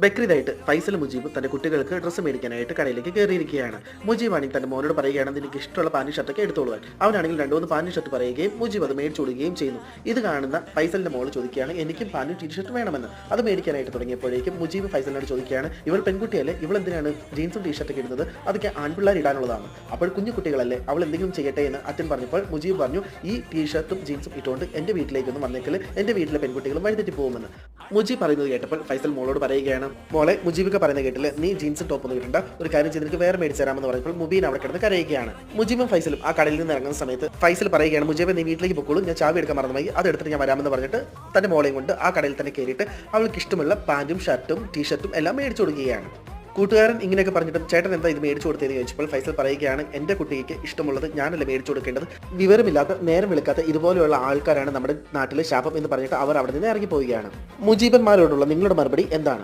ബക്രീദായിട്ട് ഫൈസൽ മുജീബ് തന്റെ കുട്ടികൾക്ക് ഡ്രസ്സ് മേടിക്കാനായിട്ട് കടയിലേക്ക് കയറിയിരിക്കുകയാണ്. മുജീബാണെങ്കിൽ തന്റെ മോനോട് പറയുകയാണ് നിനക്ക് ഇഷ്ടമുള്ള പാന്റും ഷർട്ടൊക്കെ എടുത്തോളുവാൻ. അവനാണെങ്കിൽ 2-3 പാന്റും ഷർട്ട് പറയുകയും മുജീബ് അത് മേടിച്ചു കൊടുക്കുകയും ചെയ്യുന്നു. ഇത് കാണുന്ന ഫൈസലിന്റെ മോള് ചോദിക്കുകയാണ് എനിക്കും പാന്റും ടീഷർട്ടും വേണമെന്ന്. അത് മേടിക്കാനായിട്ട് തുടങ്ങിയപ്പോഴേക്കും മുജീബ് ഫൈസലിനോട് ചോദിക്കുകയാണ് ഇവൾ പെൺകുട്ടിയല്ലേ, ഇവൾ എന്തിനാണ് ജീൻസും ടീഷർട്ടൊക്കെ ഇടുന്നത്, അതൊക്കെ ആൺപിള്ളേർ ഇടാനുള്ളതാണ്, അപ്പോൾ കുഞ്ഞു കുട്ടികളല്ലേ, അവൾ എന്തെങ്കിലും ചെയ്യട്ടെ എന്ന് അച്ഛൻ പറഞ്ഞപ്പോൾ മുജീബ് പറഞ്ഞു ഈ ടീഷർട്ടും ജീൻസും ഇട്ടുകൊണ്ട് എന്റെ വീട്ടിലേക്കൊന്നും വന്നേക്കൽ, എന്റെ വീട്ടിലെ പെൺകുട്ടികളും വഴിതെറ്റി പോകുമെന്ന്. മുജീബ് പറയുന്നത് കേട്ടപ്പോൾ ഫൈസൽ മോളോട് പറയുകയാണ് മോളെ മുജീബൊക്കെ പറയുന്നത് കേട്ടില്ല, നീ ജീൻസും ടോപ്പൊന്നും ഇടണ്ട, ഒരു കാര്യം ചെയ്ത് നിനക്ക് വേറെ മേടിച്ച് തരാമെന്ന് പറഞ്ഞപ്പോൾ മുബീൻ അവിടെ കിടന്ന് കരയുകയാണ്. മുജീബും ഫൈസലും ആ കടയിൽ നിന്ന് ഇറങ്ങുന്ന സമയത്ത് ഫൈസൽ പറയുകയാണ് മുജീബ് നീ വീട്ടിലേക്ക് പൊക്കോളൂ, ഞാൻ ചാവി എടുക്കാൻ മറന്നുമായി, അത് എടുത്തിട്ട് ഞാൻ വരാമെന്ന് പറഞ്ഞിട്ട് തന്റെ മോളെയും കൊണ്ട് ആ കടയിൽ തന്നെ കയറിയിട്ട് അവൾക്ക് ഇഷ്ടമുള്ള പാന്റും ഷർട്ടും ടീഷർട്ടും എല്ലാം മേടിച്ചു കൊടുക്കുകയാണ്. കൂട്ടുകാരൻ ഇങ്ങനെയൊക്കെ പറഞ്ഞിട്ടും ചേട്ടൻ എന്താ ഇത് മേടിച്ചു കൊടുത്തതെന്ന് ചോദിച്ചപ്പോൾ ഫൈസൽ പറയുകയാണ് എൻ്റെ കുട്ടിക്ക് ഇഷ്ടമുള്ളത് ഞാനല്ല മേടിച്ചു കൊടുക്കേണ്ടത്, വിവരമില്ലാത്ത നേരം വിളിക്കാത്ത ഇതുപോലെയുള്ള ആൾക്കാരാണ് നമ്മുടെ നാട്ടിലെ ശാപം എന്ന് പറഞ്ഞിട്ട് അവർ അവിടെ നിന്ന് ഇറങ്ങിപ്പോവുകയാണ്. മുജീബന്മാരോടുള്ള നിങ്ങളുടെ മറുപടി എന്താണ്?